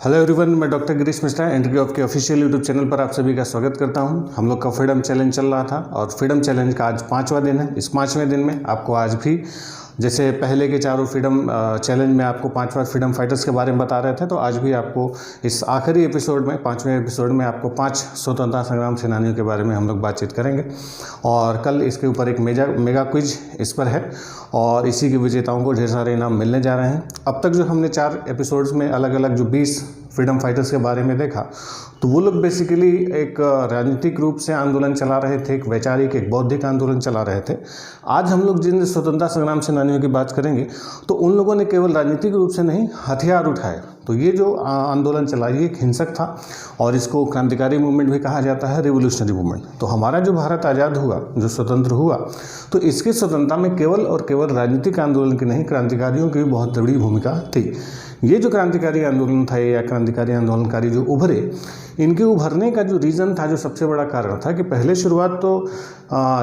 Hello everyone, मैं doctor Girish Mishra entry of के official YouTube channel पर आप सभी का स्वागत करता हूं। हम लोग का फ्रीडम चैलेंज चल रहा था और फ्रीडम चैलेंज का आज 5वां दिन है। इस 5वें दिन में आपको आज भी जैसे पहले के चारों फ्रीडम चैलेंज में आपको 5 बार फ्रीडम फाइटर्स के बारे में बता रहे थे, तो आज भी आपको इस आखिरी एपिसोड में 5वें एपिसोड में आपको 5 स्वतंत्रता संग्राम सेनानियों के बारे में हम लोग बातचीत करेंगे। और कल इसके ऊपर एक मेगा क्विज इस पर है और इसी के विजेताओं को ढेर सारे इनाम मिलने जा रहे हैं। अब तक जो हमने 4 एपिसोड्स में अलग अलग जो 20 फ्रीडम फाइटर्स के बारे में देखा, तो वो लोग बेसिकली एक राजनीतिक रूप से आंदोलन चला रहे थे, एक वैचारिक एक बौद्धिक आंदोलन चला रहे थे। आज हम लोग जिन स्वतंत्रता संग्राम सेनानियों की बात करेंगे, तो उन लोगों ने केवल राजनीतिक रूप से नहीं हथियार उठाए। तो ये जो आंदोलन चला ये एक हिंसक था और इसको क्रांतिकारी मूवमेंट भी कहा जाता है, रिवोल्यूशनरी मूवमेंट। तो हमारा जो भारत आज़ाद हुआ, जो स्वतंत्र हुआ, तो इसकी स्वतंत्रता में केवल और केवल राजनीतिक आंदोलन की नहीं, क्रांतिकारियों की भी बहुत बड़ी भूमिका थी। ये जो क्रांतिकारी आंदोलन था या क्रांतिकारी आंदोलनकारी जो उभरे, इनके उभरने का जो रीज़न था, जो सबसे बड़ा कारण था कि पहले शुरुआत तो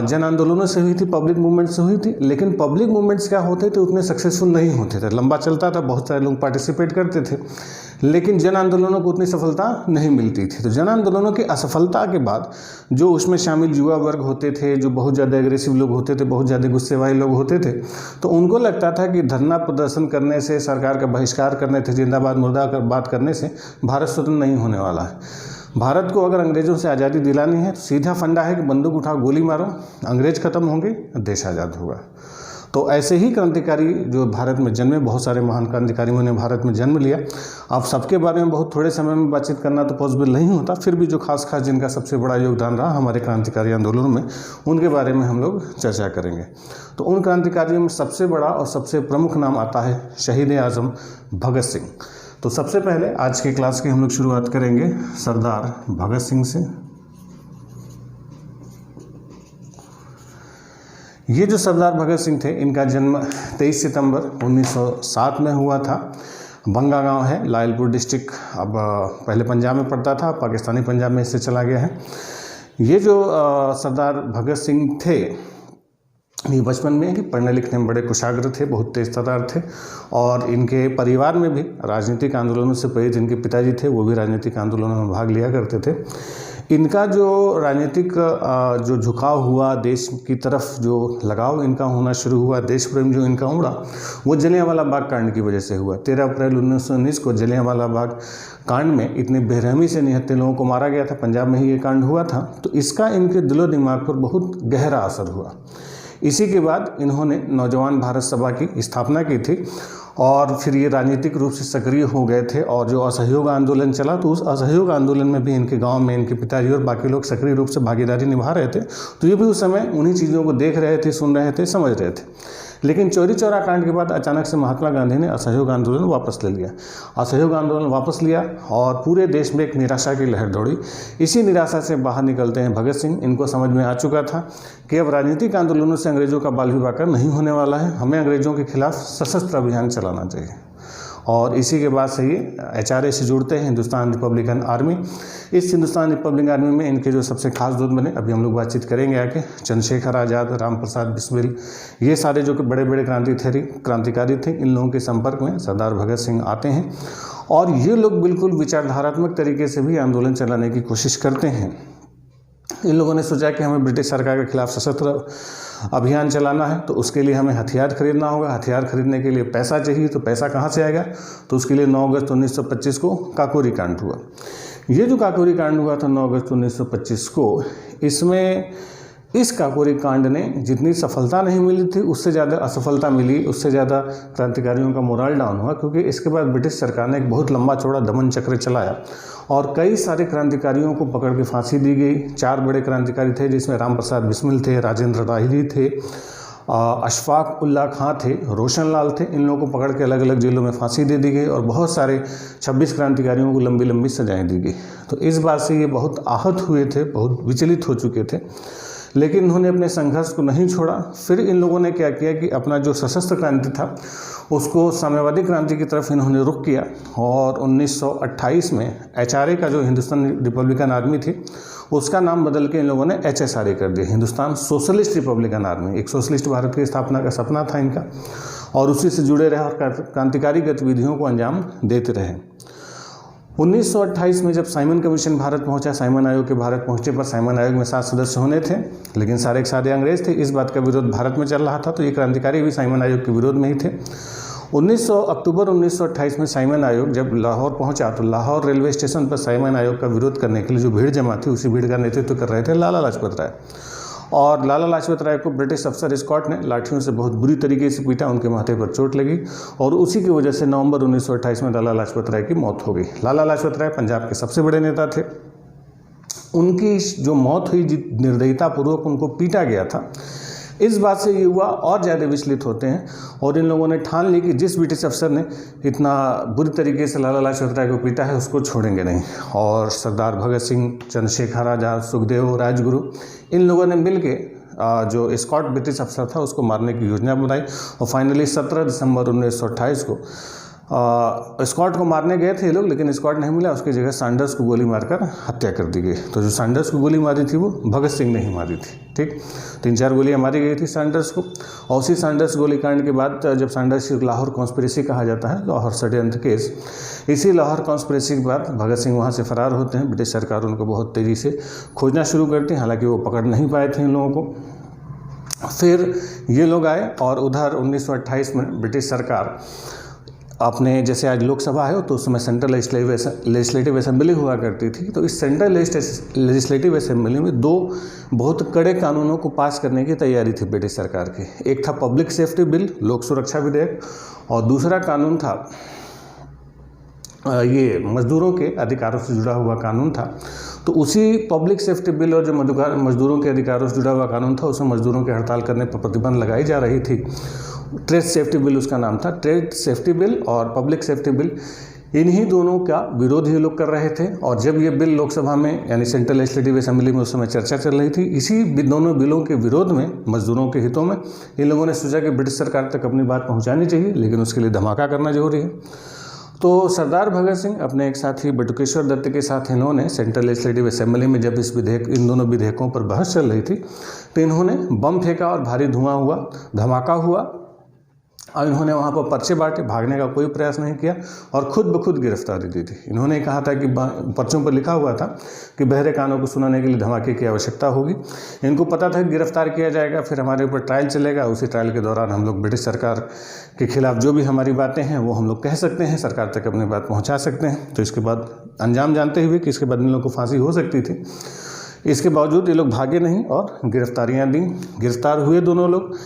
जन आंदोलनों से हुई थी, पब्लिक मूवमेंट से हुई थी। लेकिन पब्लिक मूवमेंट्स क्या होते थे, उतने सक्सेसफुल नहीं होते थे। लंबा चलता था, बहुत सारे लोग पार्टिसिपेट करते थे, लेकिन जन आंदोलनों को उतनी सफलता नहीं मिलती थी। तो जन आंदोलनों की असफलता के बाद जो उसमें शामिल युवा वर्ग होते थे, जो बहुत ज़्यादा एग्रेसिव लोग होते थे, बहुत ज़्यादा गुस्से वाले लोग होते थे, तो उनको लगता था कि धरना प्रदर्शन करने से, सरकार का बहिष्कार करने से, जिंदाबाद मुर्दाबाद करने से भारत स्वतंत्र नहीं होने वाला है। भारत को अगर अंग्रेज़ों से आज़ादी दिलानी है तो सीधा फंडा है कि बंदूक उठाओ, गोली मारो, अंग्रेज खत्म होंगे, देश आज़ाद होगा। तो ऐसे ही क्रांतिकारी जो भारत में जन्मे, बहुत सारे महान क्रांतिकारियों ने भारत में जन्म लिया। अब सबके बारे में बहुत थोड़े समय में बातचीत करना तो पॉसिबल नहीं होता, फिर भी जो खास जिनका सबसे बड़ा योगदान रहा हमारे क्रांतिकारी आंदोलनों में, उनके बारे में हम लोग चर्चा करेंगे। तो उन क्रांतिकारियों में सबसे बड़ा और सबसे प्रमुख नाम आता है शहीद आज़म भगत सिंह। तो सबसे पहले आज की क्लास की हम लोग शुरुआत करेंगे सरदार भगत सिंह से। ये जो सरदार भगत सिंह थे, इनका जन्म 23 सितंबर 1907 में हुआ था। बंगा गांव है, लायलपुर डिस्ट्रिक्ट, अब पहले पंजाब में पड़ता था, पाकिस्तानी पंजाब में इससे चला गया है। ये जो सरदार भगत सिंह थे, ये बचपन में ही पढ़ने लिखने में बड़े कुशाग्र थे, बहुत तेज तर्रार थे और इनके परिवार में भी राजनीतिक आंदोलनों से प्रेरित इनके पिताजी थे, वो भी राजनीतिक आंदोलनों में भाग लिया करते थे। इनका जो राजनीतिक जो झुकाव हुआ, देश की तरफ जो लगाव इनका होना शुरू हुआ, देश प्रेम जो इनका उमड़ा, वो जलियांवाला बाग कांड की वजह से हुआ। 13 अप्रैल 1919 को जलियांवाला बाग कांड में इतनी बेरहमी से निहत्थे लोगों को मारा गया था। पंजाब में ही ये कांड हुआ था, तो इसका इनके दिलो दिमाग पर बहुत गहरा असर हुआ। इसी के बाद इन्होंने नौजवान भारत सभा की स्थापना की थी और फिर ये राजनीतिक रूप से सक्रिय हो गए थे। और जो असहयोग आंदोलन चला, तो उस असहयोग आंदोलन में भी इनके गांव में इनके पिताजी और बाकी लोग सक्रिय रूप से भागीदारी निभा रहे थे। तो ये भी उस समय उन्हीं चीज़ों को देख रहे थे, सुन रहे थे, समझ रहे थे। लेकिन चौरी चौरा कांड के बाद अचानक से महात्मा गांधी ने असहयोग आंदोलन वापस ले लिया। असहयोग आंदोलन वापस लिया और पूरे देश में एक निराशा की लहर दौड़ी। इसी निराशा से बाहर निकलते हैं भगत सिंह। इनको समझ में आ चुका था कि अब राजनीतिक आंदोलनों से अंग्रेजों का बाल विवाह नहीं होने वाला है, हमें अंग्रेजों के खिलाफ सशस्त्र अभियान चलाना चाहिए। और इसी के बाद से ये HRA से जुड़ते हैं, हिंदुस्तान रिपब्लिकन आर्मी। इस हिंदुस्तान रिपब्लिकन आर्मी में इनके जो सबसे खास दोस्त बने, अभी हम लोग बातचीत करेंगे आके, चंद्रशेखर आज़ाद, राम प्रसाद बिस्मिल, ये सारे जो बड़े बड़े क्रांतिकारी थे, इन लोगों के संपर्क में सरदार भगत सिंह आते हैं। और ये लोग बिल्कुल विचारधारात्मक तरीके से भी आंदोलन चलाने की कोशिश करते हैं। इन लोगों ने सोचा कि हमें ब्रिटिश सरकार के खिलाफ सशस्त्र अभियान चलाना है, तो उसके लिए हमें हथियार खरीदना होगा। हथियार खरीदने के लिए पैसा चाहिए, तो पैसा कहाँ से आएगा? तो उसके लिए 9 अगस्त 1925 को काकोरी कांड हुआ। ये जो काकोरी कांड हुआ था 9 अगस्त 1925 को, इसमें इस काकोरी कांड ने जितनी सफलता नहीं मिली थी, उससे ज़्यादा असफलता मिली, उससे ज़्यादा क्रांतिकारियों का मोरल डाउन हुआ। क्योंकि इसके बाद ब्रिटिश सरकार ने एक बहुत लंबा चौड़ा दमन चक्र चलाया और कई सारे क्रांतिकारियों को पकड़ के फांसी दी गई। 4 बड़े क्रांतिकारी थे, जिसमें राम प्रसाद बिस्मिल थे, राजेंद्र राहिली थे, अशफाक उल्ला खां थे, रोशन लाल थे। इन लोगों को पकड़ के अलग अलग जेलों में फांसी दे दी गई और बहुत सारे 26 क्रांतिकारियों को लंबी लंबी सजाएं दी गई। तो इस बात से ये बहुत आहत हुए थे, बहुत विचलित हो चुके थे, लेकिन उन्होंने अपने संघर्ष को नहीं छोड़ा। फिर इन लोगों ने क्या किया कि अपना जो सशस्त्र क्रांति था, उसको साम्यवादी क्रांति की तरफ इन्होंने रुख किया। और 1928 में HRA का जो हिंदुस्तान रिपब्लिकन आर्मी थी, उसका नाम बदल के इन लोगों ने HSRA कर दिया, हिंदुस्तान सोशलिस्ट रिपब्लिकन आर्मी। एक सोशलिस्ट भारत की स्थापना का सपना था इनका और उसी से जुड़े रहे और क्रांतिकारी गतिविधियों को अंजाम देते रहे। 1928 में जब साइमन कमीशन भारत पहुंचा, साइमन आयोग के भारत पहुंचने पर साइमन आयोग में 7 सदस्य होने थे, लेकिन सारे के सारे अंग्रेज थे। इस बात का विरोध भारत में चल रहा था, तो ये क्रांतिकारी भी साइमन आयोग के विरोध में ही थे। 1900 अक्टूबर 1928 में साइमन आयोग जब लाहौर पहुंचा तो लाहौर रेलवे स्टेशन पर साइमन आयोग का विरोध करने के लिए जो भीड़ जमा थी, उसी भीड़ का नेतृत्व कर रहे थे लाला लाजपत राय। और लाला लाजपत राय को ब्रिटिश अफसर स्कॉट ने लाठियों से बहुत बुरी तरीके से पीटा, उनके माथे पर चोट लगी और उसी की वजह से नवंबर 1928 में लाला लाजपत राय की मौत हो गई। लाला लाजपत राय पंजाब के सबसे बड़े नेता थे। उनकी जो मौत हुई, निर्दयतापूर्वक उनको पीटा गया था, इस बात से युवा और ज़्यादा विचलित होते हैं और इन लोगों ने ठान ली कि जिस ब्रिटिश अफसर ने इतना बुरी तरीके से लाला लाजपत राय को पीटा है, उसको छोड़ेंगे नहीं। और सरदार भगत सिंह, चंद्रशेखर आज़ाद, सुखदेव, राजगुरु, इन लोगों ने मिल के जो स्कॉट ब्रिटिश अफसर था उसको मारने की योजना बनाई और फाइनली 17 दिसंबर 1928 को स्कॉट को मारने गए थे ये लोग, लेकिन स्कॉट नहीं मिला, उसकी जगह सैंडर्स को गोली मारकर हत्या कर दी गई। तो जो सैंडर्स को गोली मारी थी वो भगत सिंह ने ही मारी थी। ठीक, 3-4 गोलियां मारी गई थी सैंडर्स को। और उसी सैंडर्स गोलीकांड के बाद जब सैंडर्स लाहौर कॉन्स्पिरेसी कहा जाता है, लाहौर षड्यंत्र केस, इसी लाहौर कॉन्स्पिरेसी के बाद भगत सिंह वहाँ से फरार होते हैं। ब्रिटिश सरकार उनको बहुत तेज़ी से खोजना शुरू करती है, हालांकि वो पकड़ नहीं पाए थे इन लोगों को। फिर ये लोग आए और उधर 1928 में ब्रिटिश सरकार अपने, जैसे आज लोकसभा है तो उस समय सेंट्रल लेजिस्लेटिव असेंबली हुआ करती थी, तो इस सेंट्रल लेजिस्लेटिव असेंबली में 2 बहुत कड़े कानूनों को पास करने की तैयारी थी ब्रिटिश सरकार की। एक था पब्लिक सेफ्टी बिल, लोक सुरक्षा विधेयक, और दूसरा कानून था ये मजदूरों के अधिकारों से जुड़ा हुआ कानून था। तो उसी पब्लिक सेफ्टी बिल और जो मजदूरों के अधिकारों से जुड़ा हुआ कानून था, उसमें मजदूरों के हड़ताल करने पर प्रतिबंध लगाई जा रही थी। ट्रेड सेफ्टी बिल उसका नाम था। ट्रेड सेफ्टी बिल और पब्लिक सेफ्टी बिल, इन्हीं दोनों का विरोध ये लोग कर रहे थे। और जब ये बिल लोकसभा में यानी सेंट्रल लेजिस्लेटिव असेंबली में उस समय चर्चा चल रही थी, इसी दोनों बिलों के विरोध में, मजदूरों के हितों में, इन लोगों ने सोचा कि ब्रिटिश सरकार तक अपनी बात पहुँचानी चाहिए, लेकिन उसके लिए धमाका करना जरूरी है। तो सरदार भगत सिंह अपने एक साथी बटुकेश्वर दत्त के साथ इन्होंने सेंट्रल लेजिस्लेटिव असेंबली में जब इन दोनों विधेयकों पर बहस चल रही थी, तो इन्होंने बम फेंका और भारी धुआं हुआ, धमाका हुआ और इन्होंने वहाँ पर पर्चे बांटे, भागने का कोई प्रयास नहीं किया और खुद ब खुद गिरफ्तारी दी थी। इन्होंने कहा था कि पर्चों पर लिखा हुआ था कि बहरे कानों को सुनाने के लिए धमाके की आवश्यकता होगी। इनको पता था कि गिरफ्तार किया जाएगा, फिर हमारे ऊपर ट्रायल चलेगा, उसी ट्रायल के दौरान हम लोग ब्रिटिश सरकार के खिलाफ जो भी हमारी बातें हैं वो हम लोग कह सकते हैं, सरकार तक अपनी बात पहुँचा सकते हैं। तो इसके बाद अंजाम जानते हुए कि इसके बाद इन लोगों को फांसी हो सकती थी, इसके बावजूद ये लोग भागे नहीं और गिरफ्तारियाँ दी। गिरफ्तार हुए दोनों लोग,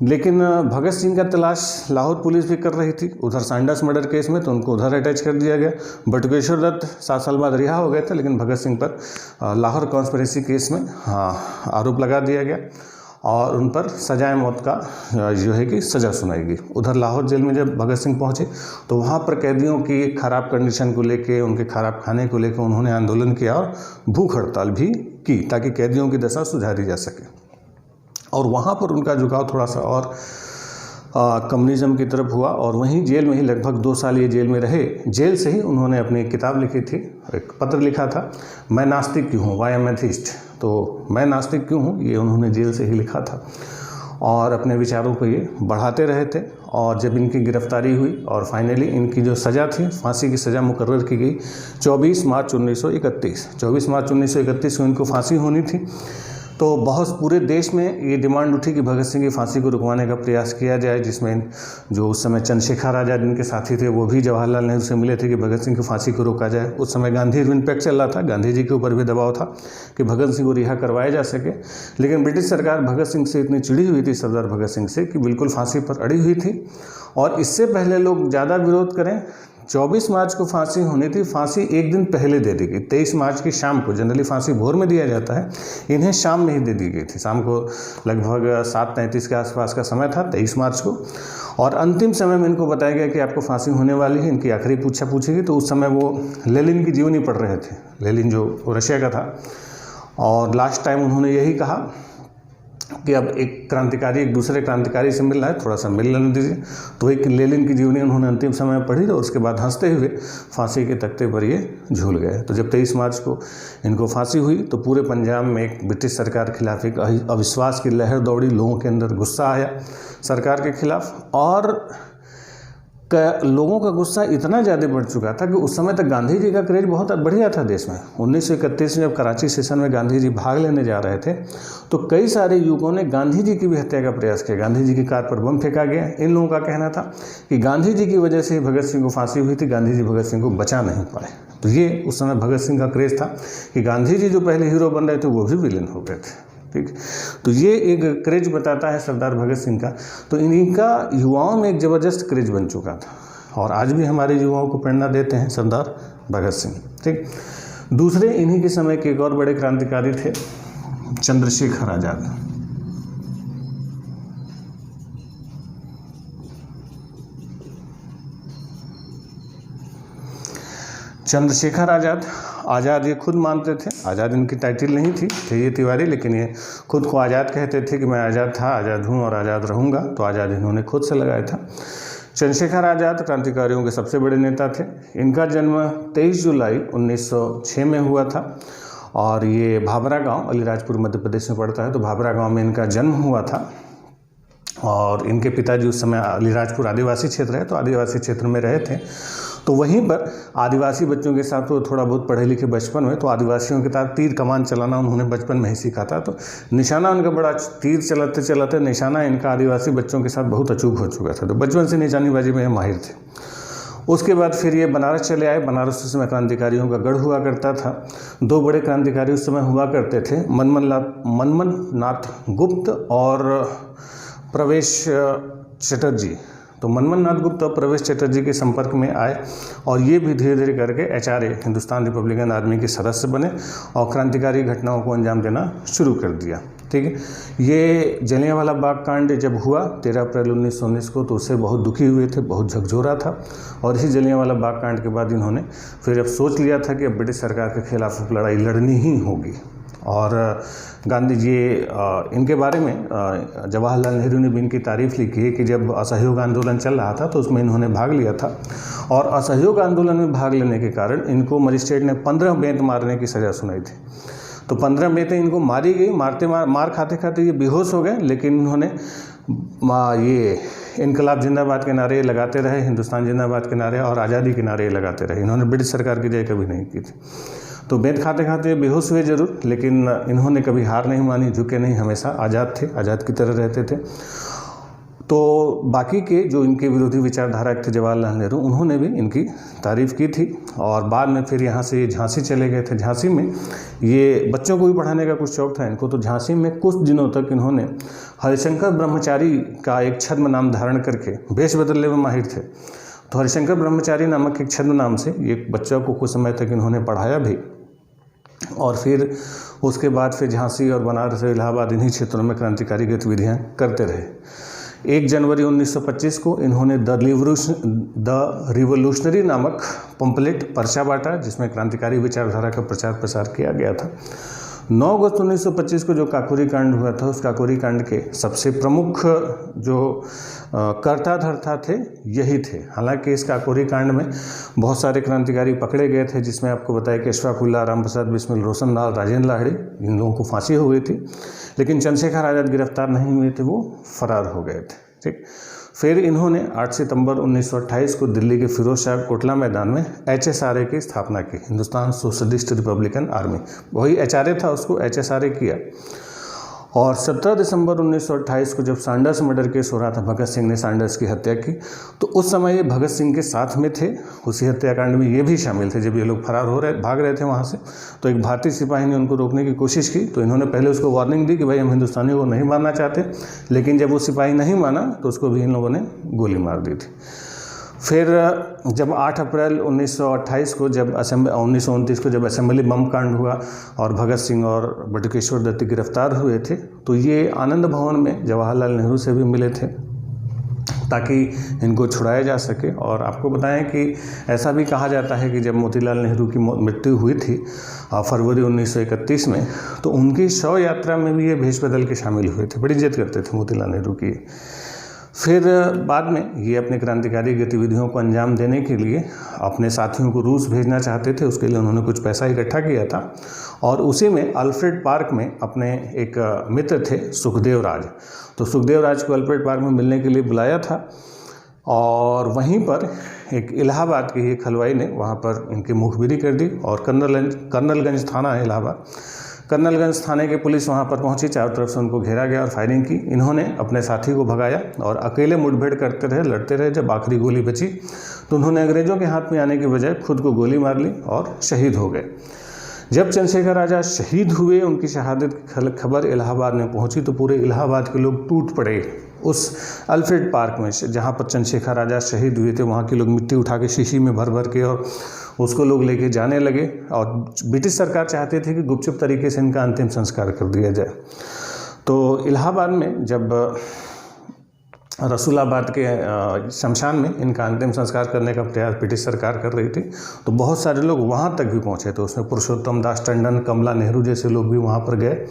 लेकिन भगत सिंह का तलाश लाहौर पुलिस भी कर रही थी उधर सैंडर्स मर्डर केस में, तो उनको उधर अटैच कर दिया गया। बटुकेश्वर दत्त 7 साल बाद रिहा हो गए थे, लेकिन भगत सिंह पर लाहौर कॉन्स्पिरेसी केस में आरोप लगा दिया गया और उन पर सजाए मौत का जो है कि सज़ा सुनाई गई। उधर लाहौर जेल में जब भगत सिंह पहुँचे तो वहाँ पर कैदियों की ख़राब कंडीशन को लेके, उनके ख़राब खाने को लेकर उन्होंने आंदोलन किया और भूख हड़ताल भी की ताकि कैदियों की दशा सुधारी जा सके। और वहाँ पर उनका झुकाव थोड़ा सा और कम्युनिज्म की तरफ हुआ और वहीं जेल में ही लगभग 2 साल ये जेल में रहे। जेल से ही उन्होंने अपनी एक किताब लिखी थी, एक पत्र लिखा था, मैं नास्तिक क्यों हूँ, वाई एम एथिस्ट। तो मैं नास्तिक क्यों हूँ ये उन्होंने जेल से ही लिखा था और अपने विचारों को ये बढ़ाते रहे थे। और जब इनकी गिरफ्तारी हुई और फाइनली इनकी जो सज़ा थी, फांसी की सज़ा मुकर्रर की गई 24 मार्च 1931 को इनको फांसी होनी थी। तो बहुत पूरे देश में ये डिमांड उठी कि भगत सिंह की फांसी को रुकवाने का प्रयास किया जाए, जिसमें जो उस समय चंद्रशेखर आज़ाद इनके साथी थे वो भी जवाहरलाल नेहरू से मिले थे कि भगत सिंह की फांसी को रोका जाए। उस समय गांधी इम्पैक्ट चल रहा था, गांधी जी के ऊपर भी दबाव था कि भगत सिंह को रिहा करवाया जा सके। लेकिन ब्रिटिश सरकार भगत सिंह से इतनी चिड़ी हुई थी, सरदार भगत सिंह से, कि बिल्कुल फांसी पर अड़ी हुई थी। और इससे पहले लोग ज़्यादा विरोध करें, 24 मार्च को फांसी होनी थी, फांसी एक दिन पहले दे दी गई, 23 मार्च की शाम को। जनरली फांसी भोर में दिया जाता है, इन्हें शाम में ही दे दी गई थी। शाम को लगभग 7:33 के आसपास का समय था 23 मार्च को। और अंतिम समय में इनको बताया गया कि आपको फांसी होने वाली है, इनकी आखिरी पूछा पूछेगी। तो उस समय वो लेनिन की जीवनी पढ़ रहे थे, लेनिन जो रशिया का था, और लास्ट टाइम उन्होंने यही कहा कि अब एक क्रांतिकारी एक दूसरे क्रांतिकारी से मिल रहा है, थोड़ा सा मिल लेने दीजिए। तो एक लेनिन की जीवनी उन्होंने अंतिम समय में पढ़ी और उसके बाद हंसते हुए फांसी के तख्ते पर ये झूल गए। तो जब 23 मार्च को इनको फांसी हुई तो पूरे पंजाब में एक ब्रिटिश सरकार के खिलाफ एक अविश्वास की लहर दौड़ी, लोगों के अंदर गुस्सा आया सरकार के खिलाफ। और लोगों का गुस्सा इतना ज़्यादा बढ़ चुका था कि उस समय तक गांधी जी का क्रेज बहुत बढ़िया था देश में। 1931 में जब कराची सेशन में गांधी जी भाग लेने जा रहे थे तो कई सारे युवकों ने गांधी जी की भी हत्या का प्रयास किया। गांधी जी की कार पर बम फेंका गया। इन लोगों का कहना था कि गांधी जी की वजह से भगत सिंह को फांसी हुई थी, गांधी जी भगत सिंह को बचा नहीं पाए। तो ये उस समय भगत सिंह का क्रेज था कि गांधी जी जो पहले हीरो बन रहे थे वो भी विलेन हो गए थे। ठीक, तो ये एक क्रेज बताता है सरदार भगत सिंह का। तो इनका युवाओं में एक ज़बरदस्त क्रेज बन चुका था और आज भी हमारे युवाओं को प्रेरणा देते हैं सरदार भगत सिंह। ठीक, दूसरे इन्हीं के समय के एक और बड़े क्रांतिकारी थे चंद्रशेखर आज़ाद। चंद्रशेखर आज़ाद, आज़ाद ये खुद मानते थे, आज़ाद इनकी टाइटल नहीं थी, थे ये तिवारी, लेकिन ये खुद को आज़ाद कहते थे कि मैं आज़ाद था, आज़ाद हूँ और आज़ाद रहूँगा। तो आज़ाद इन्होंने खुद से लगाया था। चंद्रशेखर आज़ाद क्रांतिकारियों के सबसे बड़े नेता थे। इनका जन्म 23 जुलाई 1906 में हुआ था और ये भाभरा गांव अलीराजपुर मध्य प्रदेश में पड़ता है। तो भाभरा गांव में इनका जन्म हुआ था और इनके पिताजी उस समय अलीराजपुर आदिवासी क्षेत्र है तो आदिवासी क्षेत्र में रहे थे। तो वहीं पर आदिवासी बच्चों के साथ तो थोड़ा बहुत पढ़े लिखे बचपन में, तो आदिवासियों के साथ तीर कमान चलाना उन्होंने बचपन में ही सीखा था। तो निशाना उनका बड़ा, तीर चलाते चलाते निशाना इनका आदिवासी बच्चों के साथ बहुत अचूक हो चुका था। तो बचपन से निशानेबाजी में माहिर थे। उसके बाद फिर ये बनारस चले आए। बनारस उस समय क्रांतिकारियों का गढ़ हुआ करता था। दो बड़े क्रांतिकारी उस समय हुआ करते थे, मनमन नाथ गुप्त और प्रवेश चटर्जी। तो मनमन नाथ गुप्त और प्रवेश चटर्जी के संपर्क में आए और ये भी धीरे धीरे करके HRA हिंदुस्तान रिपब्लिकन आर्मी के सदस्य बने और क्रांतिकारी घटनाओं को अंजाम देना शुरू कर दिया। ठीक है, ये जलियांवाला बाग कांड जब हुआ 13 अप्रैल 1919 को, तो उससे बहुत दुखी हुए थे, बहुत झकझोरा था। और इसी जलियांवाला बाग कांड के बाद इन्होंने फिर अब सोच लिया था कि अब ब्रिटिश सरकार के खिलाफ लड़ाई लड़नी ही होगी। और गांधी जी इनके बारे में जवाहरलाल नेहरू ने भी इनकी तारीफ़ लिखी है कि जब असहयोग आंदोलन चल रहा था तो उसमें इन्होंने भाग लिया था और असहयोग आंदोलन में भाग लेने के कारण इनको मजिस्ट्रेट ने 15 बेंत मारने की सज़ा सुनाई थी। तो 15 बेंतें इनको मारी गई। मार खाते खाते ये बेहोश हो गए, लेकिन इन्होंने ये इनकलाब जिंदाबाद के नारे लगाते रहे, हिंदुस्तान जिंदाबाद के नारे और आज़ादी के नारे लगाते रहे। इन्होंने ब्रिटिश सरकार की जय कभी नहीं की थी। तो बेंत खाते खाते बेहोश हुए जरूर, लेकिन इन्होंने कभी हार नहीं मानी, झुके नहीं, हमेशा आज़ाद थे, आज़ाद की तरह रहते थे। तो बाकी के जो इनके विरोधी विचारधारा थे जवाहरलाल नेहरू, उन्होंने भी इनकी तारीफ़ की थी। और बाद में फिर यहाँ से ये झांसी चले गए थे। झांसी में ये बच्चों को भी पढ़ाने का कुछ शौक था इनको, तो झांसी में कुछ दिनों तक इन्होंने हरिशंकर ब्रह्मचारी का एक छद्म नाम धारण करके वेश बदलने में माहिर थे। तो हरिशंकर ब्रह्मचारी नामक एक छद्म नाम से एक बच्चा को कुछ समय तक इन्होंने पढ़ाया भी। और फिर उसके बाद फिर झांसी और बनारस, इलाहाबाद, इन्हीं क्षेत्रों में क्रांतिकारी गतिविधियाँ करते रहे। 1 जनवरी 1925 को इन्होंने द रिवोल्यूशनरी नामक पंपलेट पर्चा बांटा, जिसमें क्रांतिकारी विचारधारा का प्रचार प्रसार किया गया था। 9 अगस्त 1925 को जो काकोरी कांड हुआ था, उस काकोरी कांड के सबसे प्रमुख जो कर्ता धर्ता थे यही थे। हालांकि इस काकोरी कांड में बहुत सारे क्रांतिकारी पकड़े गए थे, जिसमें आपको बताया कि अशफाक उल्लाह, राम प्रसाद बिस्मिल, रोशन लाल, राजेंद्र लाहिड़ी, इन लोगों को फांसी हो गई थी। लेकिन चंद्रशेखर आज़ाद गिरफ्तार नहीं हुए थे, वो फरार हो गए थे। ठीक, फिर इन्होंने 8 सितंबर 1928 को दिल्ली के फिरोज शाह कोटला मैदान में HSRA की स्थापना की, हिंदुस्तान सोशलिस्ट रिपब्लिकन आर्मी। वही HRA था, उसको HSRA किया। और 17 दिसंबर 1928 को जब सांडर्स मर्डर केस हो रहा था, भगत सिंह ने सांडर्स की हत्या की, तो उस समय ये भगत सिंह के साथ में थे। उसी हत्याकांड में ये भी शामिल थे। जब ये लोग भाग रहे थे वहाँ से, तो एक भारतीय सिपाही ने उनको रोकने की कोशिश की। तो इन्होंने पहले उसको वार्निंग दी कि भाई हम हिंदुस्तानियों को नहीं मारना चाहते, लेकिन जब वो सिपाही नहीं माना तो उसको भी इन लोगों ने गोली मार दी थी। फिर जब 8 अप्रैल 1928 को जब 1929 को जब असेंबली बम कांड हुआ और भगत सिंह और बटुकेश्वर दत्त गिरफ्तार हुए थे, तो ये आनंद भवन में जवाहरलाल नेहरू से भी मिले थे ताकि इनको छुड़ाया जा सके। और आपको बताएं कि ऐसा भी कहा जाता है कि जब मोतीलाल नेहरू की मृत्यु हुई थी फरवरी 1931 में, तो उनकी शव यात्रा में भी ये भेष बदल के शामिल हुए थे। बड़ी इज्जत करते थे मोतीलाल नेहरू की। फिर बाद में ये अपने क्रांतिकारी गतिविधियों को अंजाम देने के लिए अपने साथियों को रूस भेजना चाहते थे। उसके लिए उन्होंने कुछ पैसा इकट्ठा किया था और उसी में अल्फ्रेड पार्क में अपने एक मित्र थे सुखदेव राज, तो सुखदेव राज को अल्फ्रेड पार्क में मिलने के लिए बुलाया था। और वहीं पर एक इलाहाबाद के एक हलवाई ने वहाँ पर इनकी मुखबिरी कर दी और कर्नलगंज थाना है इलाहाबाद, कर्नलगंज थाने की पुलिस वहाँ पर पहुंची, चारों तरफ से उनको घेरा गया और फायरिंग की। इन्होंने अपने साथी को भगाया और अकेले मुठभेड़ करते रहे, लड़ते रहे। जब आखिरी गोली बची तो उन्होंने अंग्रेज़ों के हाथ में आने की बजाय खुद को गोली मार ली और शहीद हो गए। जब चंद्रशेखर आज़ाद शहीद हुए, उनकी शहादत की खबर इलाहाबाद में पहुंची तो पूरे इलाहाबाद के लोग टूट पड़े। उस अल्फ्रेड पार्क में जहाँ पर चंद्रशेखर आज़ाद शहीद हुए थे, वहाँ के लोग मिट्टी उठा के शीशी में भर भर के और उसको लोग लेके जाने लगे। और ब्रिटिश सरकार चाहते थे कि गुपचुप तरीके से इनका अंतिम संस्कार कर दिया जाए। तो इलाहाबाद में जब रसूलाबाद के शमशान में इनका अंतिम संस्कार करने का प्रयास ब्रिटिश सरकार कर रही थी, तो बहुत सारे लोग वहाँ तक भी पहुँचे थे। उसमें पुरुषोत्तम दास टंडन, कमला नेहरू जैसे लोग भी वहाँ पर गए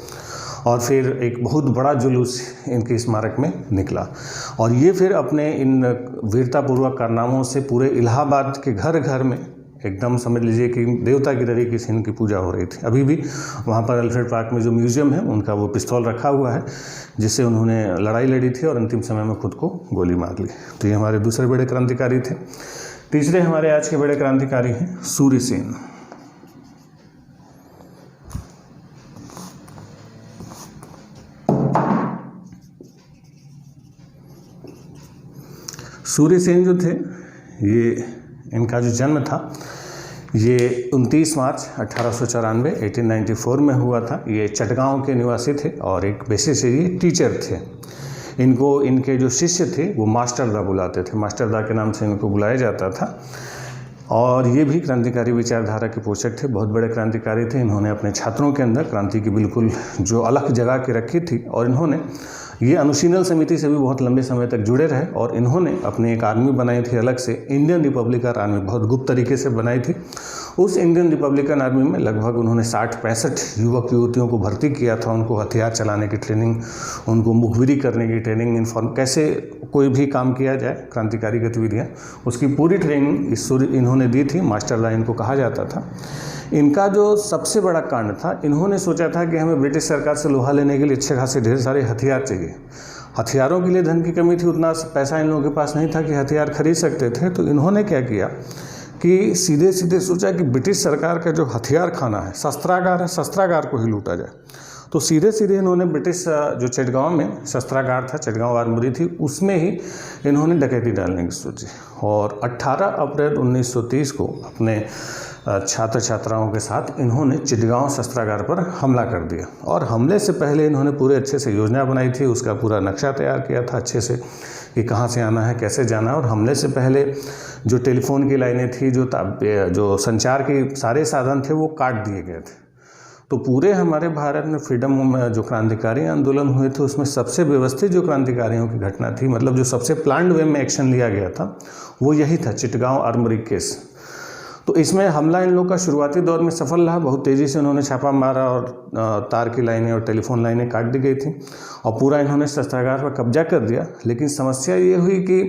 और फिर एक बहुत बड़ा जुलूस इनके स्मारक में निकला। और ये फिर अपने इन वीरतापूर्वक कारनामों से पूरे इलाहाबाद के घर घर में एकदम समझ लीजिए कि देवता की तरीके से इनकी पूजा हो रही थी। अभी भी वहाँ पर अल्फ्रेड पार्क में जो म्यूजियम है, उनका वो पिस्तौल रखा हुआ है जिससे उन्होंने लड़ाई लड़ी थी और अंतिम समय में खुद को गोली मार ली। तो ये हमारे दूसरे बड़े क्रांतिकारी थे। तीसरे हमारे आज के बड़े क्रांतिकारी हैं सूर्यसेन। सूर्यसेन जो थे, ये इनका जो जन्म था ये 29 मार्च 1894 में हुआ था। ये चटगांव के निवासी थे और एक पेशे से ये टीचर थे। इनको इनके जो शिष्य थे वो मास्टरदा बुलाते थे, मास्टरदा के नाम से इनको बुलाया जाता था। और ये भी क्रांतिकारी विचारधारा के पोषक थे, बहुत बड़े क्रांतिकारी थे। इन्होंने अपने छात्रों के अंदर क्रांति की बिल्कुल जो अलग जगह के रखी थी और इन्होंने ये अनुशीलन समिति से भी बहुत लंबे समय तक जुड़े रहे। और इन्होंने अपनी एक आर्मी बनाई थी अलग से, इंडियन रिपब्लिकन आर्मी, बहुत गुप्त तरीके से बनाई थी। उस इंडियन रिपब्लिकन आर्मी में लगभग उन्होंने 60-65 युवक युवतियों को भर्ती किया था। उनको हथियार चलाने की ट्रेनिंग, उनको मुखबिरी करने की ट्रेनिंग, कैसे कोई भी काम किया जाए, क्रांतिकारी गतिविधियाँ, उसकी पूरी ट्रेनिंग इन्होंने दी थी। मास्टरदा इनको कहा जाता था। इनका जो सबसे बड़ा कांड था, इन्होंने सोचा था कि हमें ब्रिटिश सरकार से लोहा लेने के लिए अच्छे खासे ढेर सारे हथियार चाहिए। हथियारों के लिए धन की कमी थी, उतना पैसा इन लोगों के पास नहीं था कि हथियार खरीद सकते थे। तो इन्होंने क्या किया कि सीधे सीधे सोचा कि ब्रिटिश सरकार का जो हथियार खाना है, शस्त्रागार है, शस्त्रागार को ही लूटा जाए। तो सीधे सीधे इन्होंने ब्रिटिश जो चटगांव में शस्त्रागार था, चटगांव आर्मरी थी, उसमें ही इन्होंने डकैती डालने की सोची। और 18 अप्रैल 1930 को अपने छात्र छात्राओं के साथ इन्होंने चिटगांव शस्त्रागार पर हमला कर दिया। और हमले से पहले इन्होंने पूरे अच्छे से योजना बनाई थी, उसका पूरा नक्शा तैयार किया था अच्छे से कि कहाँ से आना है, कैसे जाना है। और हमले से पहले जो टेलीफोन की लाइनें थी, जो संचार के सारे साधन थे, वो काट दिए गए थे। तो पूरे हमारे भारत में फ्रीडम में जो क्रांतिकारी आंदोलन हुए थे, उसमें सबसे व्यवस्थित जो क्रांतिकारियों की घटना थी, मतलब जो सबसे प्लान्ड वे में एक्शन लिया गया था, वो यही था, चिटगांव आर्मरी केस। तो इसमें हमला इन लोग का शुरुआती दौर में सफल रहा। बहुत तेज़ी से उन्होंने छापा मारा और तार की लाइनें और टेलीफोन लाइनें काट दी गई थी और पूरा इन्होंने शस्त्रागार पर कब्जा कर दिया। लेकिन समस्या ये हुई कि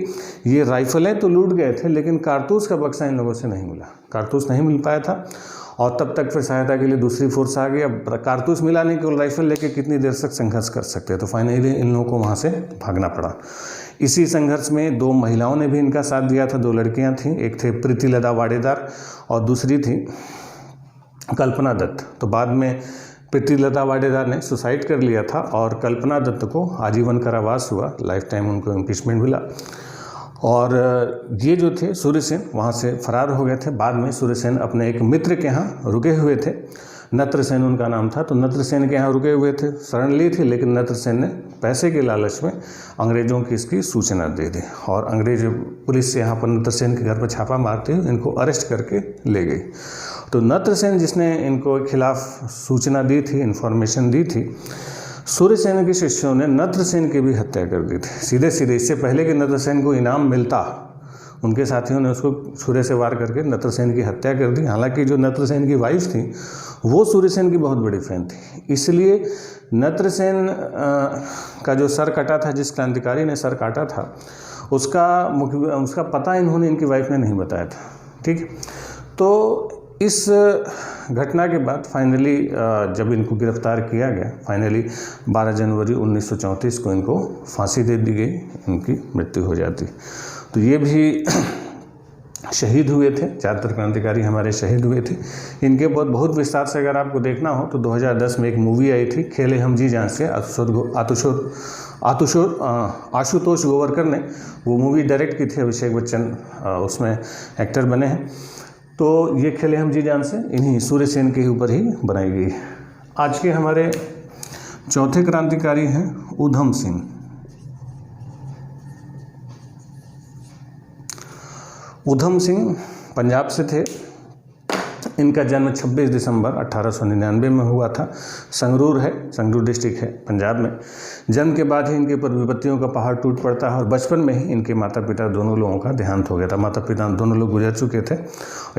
ये राइफलें तो लूट गए थे, लेकिन कारतूस का बक्सा इन लोगों से नहीं मिला, कारतूस नहीं मिल पाया था। और तब तक फिर सहायता के लिए दूसरी फोर्स आ गई। अब कारतूस मिला नहीं, केवल राइफल लेके कितनी देर तक संघर्ष कर सकते, तो फाइनली इन लोगों को वहाँ से भागना पड़ा। इसी संघर्ष में 2 महिलाओं ने भी इनका साथ दिया था, 2 लड़कियां थीं, एक थे प्रीतिलता वाडेदार और दूसरी थी कल्पना दत्त। तो बाद में प्रीतिलता वाडेदार ने सुसाइड कर लिया था और कल्पना दत्त को आजीवन कारावास हुआ, लाइफ टाइम उनको इम्पीचमेंट मिला। और ये जो थे सूर्यसेन वहाँ से फरार हो गए थे। बाद में सूर्यसेन अपने एक मित्र के यहाँ रुके हुए थे, नत्रसेन उनका नाम था। तो नत्रसेन के यहाँ रुके हुए थे, शरण ली थी, लेकिन नत्रसेन ने पैसे के लालच में अंग्रेज़ों की इसकी सूचना दे दी और अंग्रेज पुलिस से यहाँ पर नत्रसेन के घर पर छापा मारते हुए इनको अरेस्ट करके ले गई। तो नत्रसेन जिसने इनको खिलाफ सूचना दी थी, इन्फॉर्मेशन दी थी, सूर्यसेन के शिष्यों ने नत्रसेन की भी हत्या कर दी थी सीधे सीधे। इससे पहले कि नत्रसेन को इनाम मिलता, उनके साथियों ने उसको छुरे से वार करके नत्रसेन की हत्या कर दी। हालांकि जो नत्रसेन की वाइफ थी वो सूर्यसेन की बहुत बड़ी फैन थी, इसलिए नत्रसेन का जो सर कटा था, जिस क्रांतिकारी ने सर काटा था, उसका पता इन्होंने, इनकी वाइफ ने नहीं बताया था। ठीक, तो इस घटना के बाद फाइनली जब इनको गिरफ्तार किया गया, फाइनली 12 जनवरी 1934 को इनको फांसी दे दी गई, इनकी मृत्यु हो जाती। तो ये भी शहीद हुए थे, ज़्यादातर क्रांतिकारी हमारे शहीद हुए थे। इनके बहुत विस्तार से अगर आपको देखना हो तो 2010 में एक मूवी आई थी, खेले हम जी जान से, आशुतोष गोवरकर ने वो मूवी डायरेक्ट की थी, अभिषेक बच्चन उसमें एक्टर बने हैं। तो ये खेले हम जी जान से इन्हीं सूर्य सेन के ऊपर ही बनाई गई। आज के हमारे चौथे क्रांतिकारी हैं ऊधम सिंह। ऊधम सिंह पंजाब से थे। इनका जन्म 26 दिसंबर 1899 में हुआ था। संगरूर डिस्ट्रिक्ट है पंजाब में। जन्म के बाद ही इनके ऊपर विपत्तियों का पहाड़ टूट पड़ता है और बचपन में ही इनके माता पिता दोनों लोगों का देहांत हो गया था। माता पिता दोनों लोग गुजर चुके थे,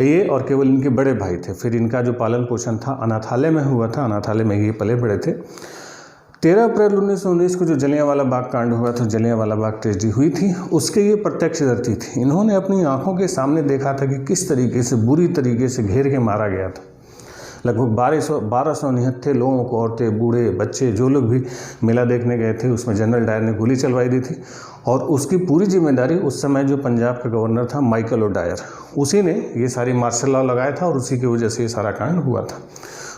ये और केवल इनके बड़े भाई थे। फिर इनका जो पालन पोषण था अनाथालय में हुआ था, अनाथालय में ये पले बड़े थे। 13 अप्रैल 1919 को जो जलियांवाला बाग कांड हुआ था, जलियांवाला बाग ट्रेजेडी हुई थी, उसके ये प्रत्यक्षदर्शी थे। इन्होंने अपनी आंखों के सामने देखा था कि किस तरीके से बुरी तरीके से घेर के मारा गया था। लगभग 1200 निहत्थे लोगों को, औरतें, बूढ़े, बच्चे, जो लोग भी मेला देखने गए थे, उसमें जनरल डायर ने गोली चलवाई दी थी। और उसकी पूरी जिम्मेदारी उस समय जो पंजाब का गवर्नर था माइकल ओडायर, उसी ने ये सारी मार्शल लॉ लगाया था और उसी की वजह से ये सारा कांड हुआ था।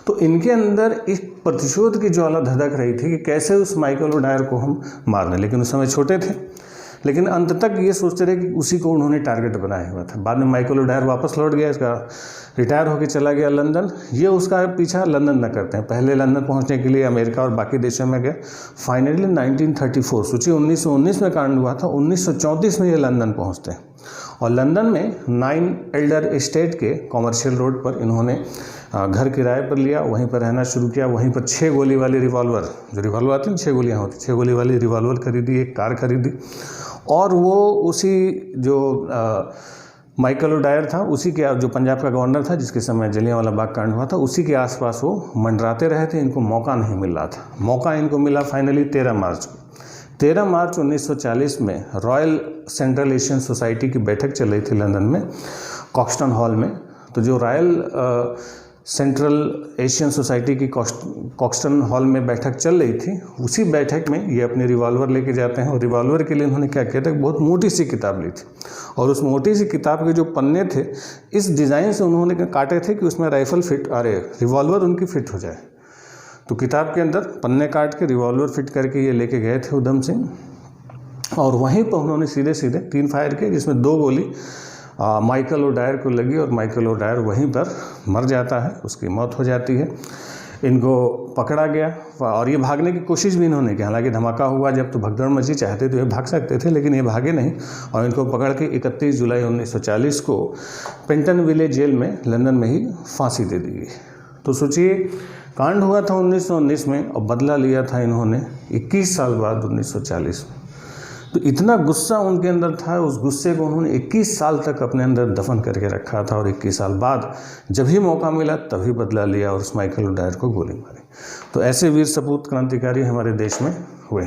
तो इनके अंदर इस प्रतिशोध की ज्वाला धधक रही थी कि कैसे उस माइकल ओडायर को हम मार दें। लेकिन उस समय छोटे थे, लेकिन अंत तक ये सोचते रहे कि उसी को उन्होंने टारगेट बनाया हुआ था। बाद में माइकल ओडायर वापस लौट गया, इसका रिटायर होकर चला गया लंदन। ये उसका पीछा लंदन न करते हैं, पहले लंदन पहुंचने के लिए अमेरिका और बाकी देशों में गए। फाइनली 1934, सोचिए 1919 में कांड हुआ था, 1934 में ये लंदन पहुँचते हैं। और लंदन में 9 एल्डर एस्टेट के कॉमर्शियल रोड पर इन्होंने घर किराए पर लिया, वहीं पर रहना शुरू किया। वहीं पर 6 गोली वाली रिवॉल्वर, जो रिवॉल्वर आती है 6 गोलियाँ होती, 6 गोली वाली रिवॉल्वर खरीदी, एक कार खरीदी। और वो उसी जो माइकल ओडायर था, उसी के जो पंजाब का गवर्नर था जिसके समय जलियांवाला बाग कांड हुआ था, उसी के आसपास वो मंडराते रहे थे। इनको मौका नहीं मिल रहा था। मौका इनको मिला फाइनली 13 मार्च को। 13 मार्च 1940 में रॉयल सेंट्रल एशियन सोसाइटी की बैठक चल रही थी लंदन में, कॉक्सटन हॉल में। तो जो रॉयल सेंट्रल एशियन सोसाइटी की कॉक्सटन हॉल में बैठक चल रही थी, उसी बैठक में ये अपने रिवॉल्वर लेके जाते हैं। और रिवॉल्वर के लिए उन्होंने क्या किया था, बहुत मोटी सी किताब ली थी और उस मोटी सी किताब के जो पन्ने थे, इस डिज़ाइन से उन्होंने काटे थे कि उसमें रिवॉल्वर उनकी फिट हो जाए। तो किताब के अंदर पन्ने काट के रिवॉल्वर फिट करके ये लेके गए थे ऊधम सिंह। और वहीं पर उन्होंने सीधे 3 फायर किए, जिसमें 2 गोली माइकल ओडायर को लगी और माइकल ओडायर वहीं पर मर जाता है, उसकी मौत हो जाती है। इनको पकड़ा गया और ये भागने की कोशिश भी इन्होंने की। हालांकि धमाका हुआ जब तो भगदड़ मची, चाहते तो ये भाग सकते थे, लेकिन ये भागे नहीं। और इनको पकड़ के 31 जुलाई 1940 को पेंटनविले जेल में लंदन में ही फांसी दे दी गई। तो सोचिए, कांड हुआ था 1919 में और बदला लिया था इन्होंने 21 साल बाद 1940 में। तो इतना गुस्सा उनके अंदर था, उस गुस्से को उन्होंने 21 साल तक अपने अंदर दफन करके रखा था। और 21 साल बाद जब ही मौका मिला तभी बदला लिया और उस माइकल ओडायर को गोली मारी। तो ऐसे वीर सपूत क्रांतिकारी हमारे देश में हुए।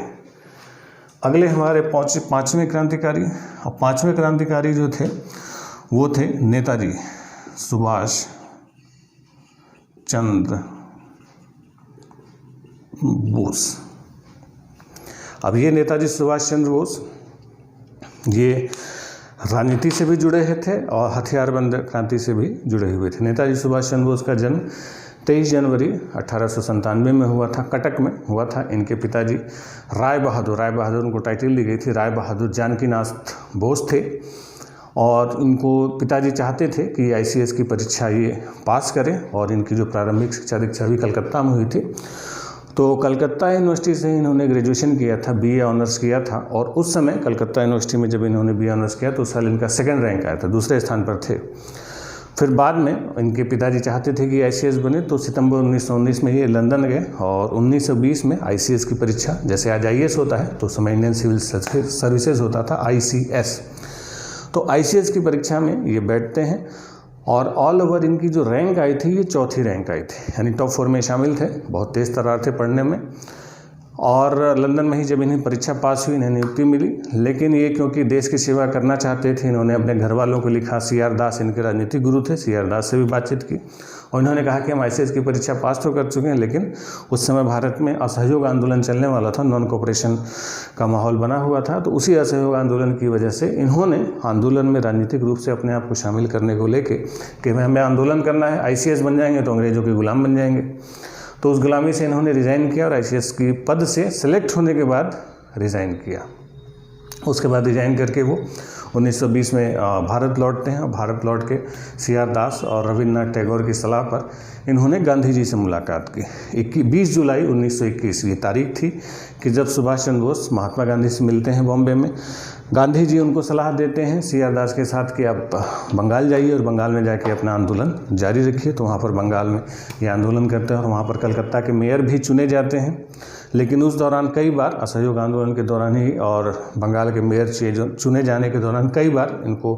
अगले हमारे 5वें क्रांतिकारी, और 5वें क्रांतिकारी जो थे वो थे नेताजी सुभाष चंद्र बोस। अब ये नेताजी सुभाष चंद्र बोस ये राजनीति से भी जुड़े थे और हथियारबंद क्रांति से भी जुड़े हुए थे। नेताजी सुभाष चंद्र बोस का जन्म 23 जनवरी 1897 में हुआ था, कटक में हुआ था। इनके पिताजी राय बहादुर उनको टाइटल दी गई थी, राय बहादुर जानकीनाथ बोस थे। और इनको पिताजी चाहते थे कि ICS की परीक्षा ये पास करें और इनकी जो प्रारंभिक शिक्षा दीक्षा भी कलकत्ता में हुई थी। तो कलकत्ता यूनिवर्सिटी से इन्होंने ग्रेजुएशन किया था, BA ऑनर्स किया था। और उस समय कलकत्ता यूनिवर्सिटी में जब इन्होंने BA ऑनर्स किया तो उस साल इनका 2nd रैंक आया था, दूसरे स्थान पर थे। फिर बाद में इनके पिताजी चाहते थे कि ICS बने, तो सितंबर 1919 में ये लंदन गए और 1920 में ICS की परीक्षा, जैसे आज IAS होता है तो उस समय इंडियन सिविल सर्विसेज होता था, ICS। तो ICS की परीक्षा में ये बैठते हैं और ऑल ओवर इनकी जो रैंक आई थी ये 4थी रैंक आई थी, यानी टॉप 4 में शामिल थे। बहुत तेज़ तर्रार थे पढ़ने में। और लंदन में ही जब इन्हें परीक्षा पास हुई, इन्हें नियुक्ति मिली। लेकिन ये क्योंकि देश की सेवा करना चाहते थे, इन्होंने अपने घर वालों को लिखा। CR दास इनके राजनीतिक गुरु थे, CR दास से भी बातचीत की और इन्होंने कहा कि हम ICS की परीक्षा पास तो कर चुके हैं, लेकिन उस समय भारत में असहयोग आंदोलन चलने वाला था, नॉन कोऑपरेशन का माहौल बना हुआ था। तो उसी असहयोग आंदोलन की वजह से इन्होंने आंदोलन में राजनीतिक रूप से अपने आप को शामिल करने को लेके कि हमें आंदोलन करना है, ICS बन जाएंगे तो अंग्रेज़ों के गुलाम बन जाएंगे। तो उस गुलामी से इन्होंने रिज़ाइन किया और ICS की पद से सिलेक्ट होने के बाद रिज़ाइन किया। उसके बाद रिज़ाइन करके वो 1920 में भारत लौटते हैं और भारत लौट के CR दास और रविन्द्रनाथ टैगोर की सलाह पर इन्होंने गांधी जी से मुलाकात की। 20 जुलाई 1921 ये तारीख थी कि जब सुभाष चंद्र बोस महात्मा गांधी से मिलते हैं बॉम्बे में। गांधी जी उनको सलाह देते हैं CR दास के साथ कि आप बंगाल जाइए और बंगाल में जाके अपना आंदोलन जारी रखिए। तो वहाँ पर बंगाल में ये आंदोलन करते हैं और वहाँ पर कलकत्ता के मेयर भी चुने जाते हैं। लेकिन उस दौरान कई बार असहयोग आंदोलन के दौरान ही और बंगाल के मेयर चुने जाने के दौरान कई बार इनको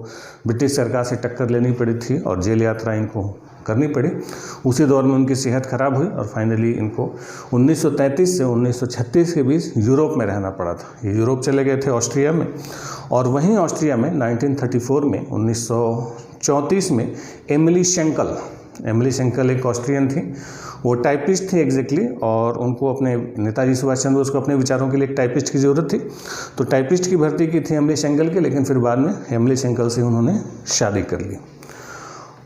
ब्रिटिश सरकार से टक्कर लेनी पड़ी थी और जेल यात्रा इनको करनी पड़ी। उसी दौर में उनकी सेहत खराब हुई और फाइनली इनको 1933 से 1936 के बीच यूरोप में रहना पड़ा था। ये यूरोप चले गए थे ऑस्ट्रिया में, और वहीं ऑस्ट्रिया में 1934 में 1934 में एमिली शेंकल एक ऑस्ट्रियन थी। वो टाइपिस्ट थी एग्जैक्टली, और उनको अपने नेताजी सुभाष चंद्र बोस को अपने विचारों के लिए एक टाइपिस्ट की ज़रूरत थी। तो टाइपिस्ट की भर्ती की थी एमिली शेंकल के, लेकिन फिर बाद में एमिली शेंकल से उन्होंने शादी कर ली।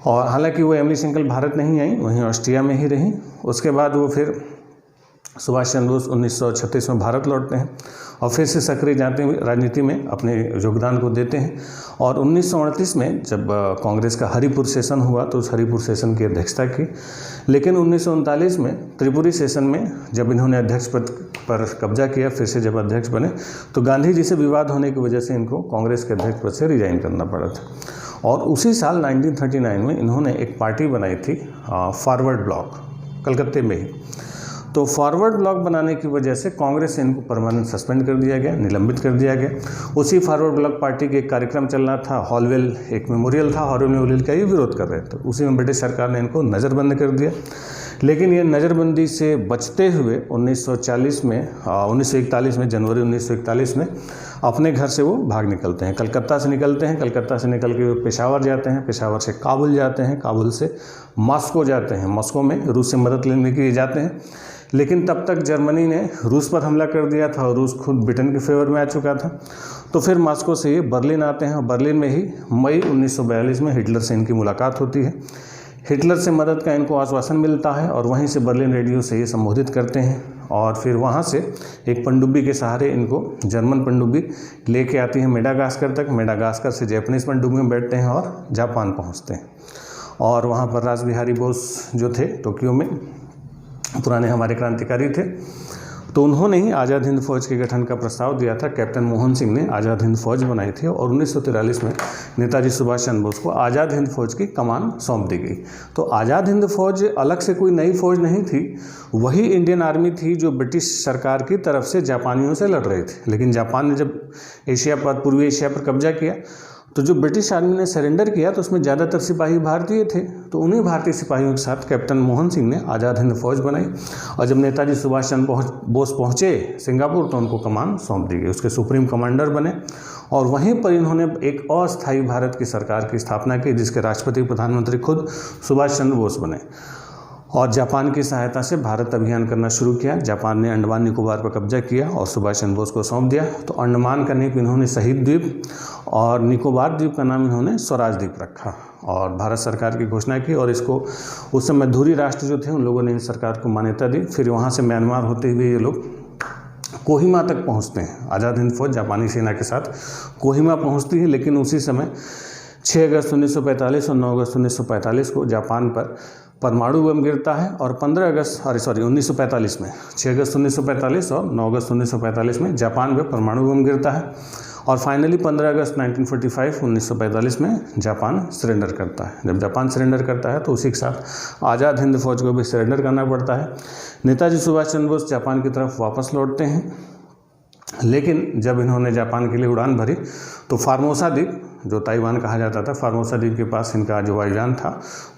और हालांकि वो एमिली शेंकल भारत नहीं आई, वहीं ऑस्ट्रिया में ही रही। उसके बाद वो फिर सुभाष चंद्र बोस 1936 में भारत लौटते हैं और फिर से सक्रिय राजनीति में अपने योगदान को देते हैं। और 1938 में जब कांग्रेस का हरिपुर सेशन हुआ तो उस हरिपुर सेशन की अध्यक्षता की। लेकिन 1939 में त्रिपुरी सेशन में जब इन्होंने अध्यक्ष पद पर कब्जा किया, फिर से जब अध्यक्ष बने, तो गांधी जी से विवाद होने की वजह से इनको कांग्रेस के अध्यक्ष पद से रिजाइन करना पड़ा था। और उसी साल 1939 में इन्होंने एक पार्टी बनाई थी फॉरवर्ड ब्लॉक, कलकत्ते में ही। तो फॉरवर्ड ब्लॉक बनाने की वजह से कांग्रेस से इनको परमानेंट सस्पेंड कर दिया गया, निलंबित कर दिया गया। उसी फॉरवर्ड ब्लॉक पार्टी के एक कार्यक्रम चलना था, हॉलवेल एक मेमोरियल था, हॉलवेल मेमोरियल का ये विरोध कर रहे थे। उसी में ब्रिटिश सरकार ने इनको नज़रबंद कर दिया। लेकिन ये नज़रबंदी से बचते हुए 1941 में जनवरी 1941 में अपने घर से वो भाग निकलते हैं, कलकत्ता से निकलते हैं। कलकत्ता से निकल के वो पेशावर जाते हैं, पेशावर से काबुल जाते हैं, काबुल से मॉस्को जाते हैं, मॉस्को में रूस से मदद लेने के लिए जाते हैं। लेकिन तब तक जर्मनी ने रूस पर हमला कर दिया था और रूस खुद ब्रिटेन के फेवर में आ चुका था। तो फिर मॉस्को से ये बर्लिन आते हैं और बर्लिन में ही मई 1942 में हिटलर से इनकी मुलाकात होती है। हिटलर से मदद का इनको आश्वासन मिलता है और वहीं से बर्लिन रेडियो से ये संबोधित करते हैं। और फिर वहाँ से एक पनडुब्बी के सहारे इनको जर्मन पनडुब्बी लेके आती है मेडागास्कर तक। मेडागास्कर से जैपनीज़ पनडुब्बी में बैठते हैं और जापान पहुँचते हैं। और वहाँ पर रासबिहारी बोस जो थे टोक्यो में, पुराने हमारे क्रांतिकारी थे, तो उन्होंने ही आज़ाद हिंद फौज के गठन का प्रस्ताव दिया था। कैप्टन मोहन सिंह ने आज़ाद हिंद फौज बनाई थी और 1943 में नेताजी सुभाष चंद्र बोस को आज़ाद हिंद फौज की कमान सौंप दी गई। तो आज़ाद हिंद फौज अलग से कोई नई फौज नहीं थी, वही इंडियन आर्मी थी जो ब्रिटिश सरकार की तरफ से जापानियों से लड़ रही थी। लेकिन जापान ने जब पूर्वी एशिया पर कब्जा किया तो जो ब्रिटिश आर्मी ने सरेंडर किया तो उसमें ज़्यादातर सिपाही भारतीय थे। तो उन्हीं भारतीय सिपाहियों के साथ कैप्टन मोहन सिंह ने आज़ाद हिंद फौज बनाई। और जब नेताजी सुभाष चंद्र बोस पहुँचे सिंगापुर तो उनको कमान सौंप दी गई, उसके सुप्रीम कमांडर बने। और वहीं पर इन्होंने एक अस्थायी भारत की सरकार की स्थापना की, जिसके राष्ट्रपति प्रधानमंत्री खुद सुभाष चंद्र बोस बने। और जापान की सहायता से भारत अभियान करना शुरू किया। जापान ने अंडमान निकोबार पर कब्जा किया और सुभाष चंद्र बोस को सौंप दिया। तो अंडमान का नाम इन्होंने शहीद द्वीप और निकोबार द्वीप का नाम इन्होंने स्वराज द्वीप रखा और भारत सरकार की घोषणा की। और इसको उस समय धुरी राष्ट्र जो थे उन लोगों ने इन सरकार को मान्यता दी। फिर वहाँ से म्यांमार होते हुए ये लोग कोहिमा तक पहुँचते हैं। आज़ाद हिंद फौज जापानी सेना के साथ कोहिमा पहुँचती है। लेकिन उसी समय 6 अगस्त 1945 और 9 अगस्त 1945 को जापान पर परमाणु बम गिरता है। और 1945 में 6 अगस्त 1945 और 9 अगस्त 1945 में जापान पर परमाणु बम गिरता है। और फाइनली 15 अगस्त 1945 में जापान सरेंडर करता है। जब जापान सरेंडर करता है तो उसी के साथ आज़ाद हिंद फौज को भी सरेंडर करना पड़ता है। नेताजी सुभाष चंद्र बोस जापान की तरफ वापस लौटते हैं। लेकिन जब इन्होंने जापान के लिए उड़ान भरी तो फार्मोसा द्वीप, जो ताइवान कहा जाता था, फार्मोसा द्वीप के पास इनका जो वायुयान था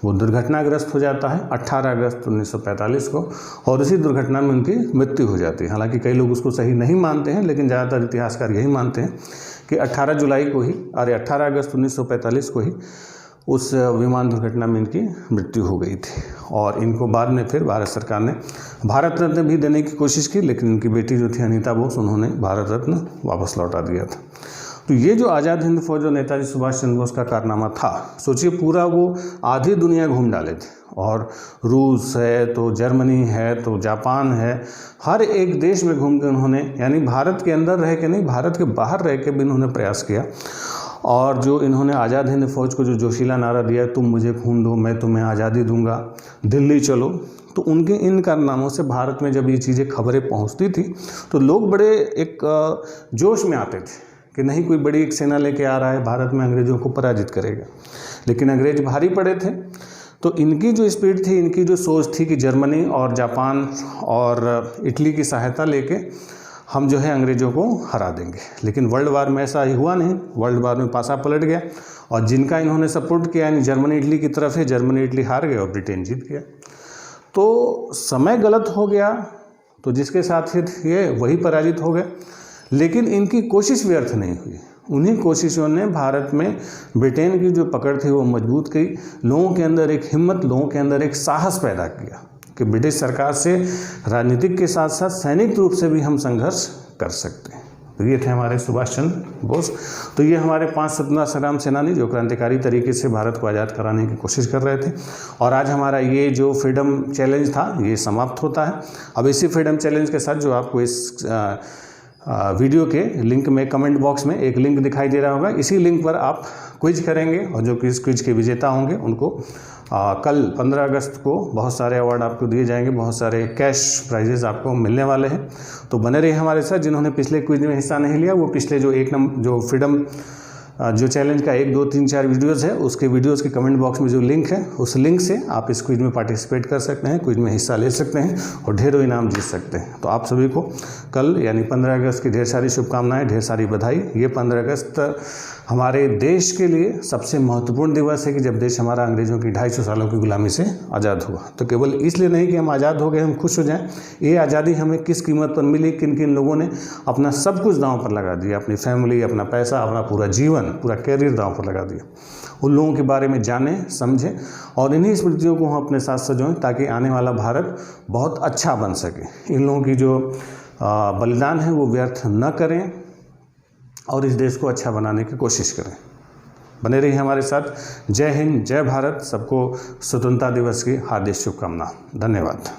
वो दुर्घटनाग्रस्त हो जाता है 18 अगस्त 1945 को। और उसी दुर्घटना में उनकी मृत्यु हो जाती है। हालांकि कई लोग उसको सही नहीं मानते हैं, लेकिन ज़्यादातर इतिहासकार यही मानते हैं कि 18 अगस्त 1945 को ही उस विमान दुर्घटना में इनकी मृत्यु हो गई थी। और इनको बाद में फिर भारत सरकार ने भारत रत्न भी देने की कोशिश की, लेकिन इनकी बेटी जो थी अनीता बोस, उन्होंने भारत रत्न वापस लौटा दिया था। तो ये जो आज़ाद हिंद फौज और नेताजी सुभाष चंद्र बोस का कारनामा था, सोचिए पूरा वो आधी दुनिया घूम डाले थे। और रूस है तो जर्मनी है तो जापान है, हर एक देश में घूम के उन्होंने, यानी भारत के अंदर रह के नहीं, भारत के बाहर रह के भी इन्होंने प्रयास किया। और जो इन्होंने आज़ाद हिंद फौज को जो जोशीला नारा दिया, तुम मुझे खून दो मैं तुम्हें आज़ादी दूंगा, दिल्ली चलो, तो उनके इन कारनामों से भारत में जब ये चीज़ें खबरें पहुंचती थी तो लोग बड़े एक जोश में आते थे कि नहीं, कोई बड़ी एक सेना लेके आ रहा है, भारत में अंग्रेज़ों को पराजित करेगा। लेकिन अंग्रेज भारी पड़े थे, तो इनकी जो स्पीड थी, इनकी जो सोच थी कि जर्मनी और जापान और इटली की सहायता लेके हम जो है अंग्रेज़ों को हरा देंगे। लेकिन वर्ल्ड वार में ऐसा ही हुआ नहीं, वर्ल्ड वार में पासा पलट गया और जिनका इन्होंने सपोर्ट किया, यानी जर्मनी इटली की तरफ है, जर्मनी इटली हार गए और ब्रिटेन जीत गया। तो समय गलत हो गया, तो जिसके साथ ही ये वही पराजित हो गए। लेकिन इनकी कोशिश व्यर्थ नहीं हुई, उन्हीं कोशिशों ने भारत में ब्रिटेन की जो पकड़ थी वो मजबूत की, लोगों के अंदर एक हिम्मत, लोगों के अंदर एक साहस पैदा किया कि ब्रिटिश सरकार से राजनीतिक के साथ साथ सैनिक रूप से भी हम संघर्ष कर सकते हैं। तो ये थे हमारे सुभाष चंद्र बोस। तो ये हमारे 5 स्वतंत्रता संग्राम सेनानी जो क्रांतिकारी तरीके से भारत को आज़ाद कराने की कोशिश कर रहे थे। और आज हमारा ये जो फ्रीडम चैलेंज था ये समाप्त होता है। अब इसी फ्रीडम चैलेंज के साथ जो आपको इस वीडियो के लिंक में कमेंट बॉक्स में एक लिंक दिखाई दे रहा होगा, इसी लिंक पर आप क्विज करेंगे और जो क्विज के विजेता होंगे उनको कल 15 अगस्त को बहुत सारे अवार्ड आपको दिए जाएंगे, बहुत सारे कैश प्राइजेस आपको मिलने वाले हैं। तो बने रहिए हमारे साथ। जिन्होंने पिछले क्विज में हिस्सा नहीं लिया वो पिछले जो जो फ्रीडम जो चैलेंज का 1, 2, 3, 4 वीडियोज़ है, उसके वीडियोज़ के कमेंट बॉक्स में जो लिंक है, उस लिंक से आप इस क्विज में पार्टिसिपेट कर सकते हैं, क्विज में हिस्सा ले सकते हैं और ढेरों इनाम जीत सकते हैं। तो आप सभी को कल यानी 15 अगस्त की ढेर सारी शुभकामनाएं, ढेर सारी बधाई। ये 15 अगस्त हमारे देश के लिए सबसे महत्वपूर्ण दिवस है कि जब देश हमारा अंग्रेज़ों की 250 सालों की गुलामी से आज़ाद हुआ। तो केवल इसलिए नहीं कि हम आज़ाद हो गए, हम खुश हो जाएं। ये आज़ादी हमें किस कीमत पर मिली, किन किन लोगों ने अपना सब कुछ दांव पर लगा दिया, अपनी फैमिली, अपना पैसा, अपना पूरा जीवन, पूरा कैरियर दांव पर लगा दिया। उन लोगों के बारे में जानें, समझें और इन्हीं स्मृतियों को हम अपने साथ सजोएं ताकि आने वाला भारत बहुत अच्छा बन सके। इन लोगों की जो बलिदान है वो व्यर्थ न करें और इस देश को अच्छा बनाने की कोशिश करें। बने रहिए हमारे साथ। जय हिंद, जय भारत। सबको स्वतंत्रता दिवस की हार्दिक शुभकामना। धन्यवाद।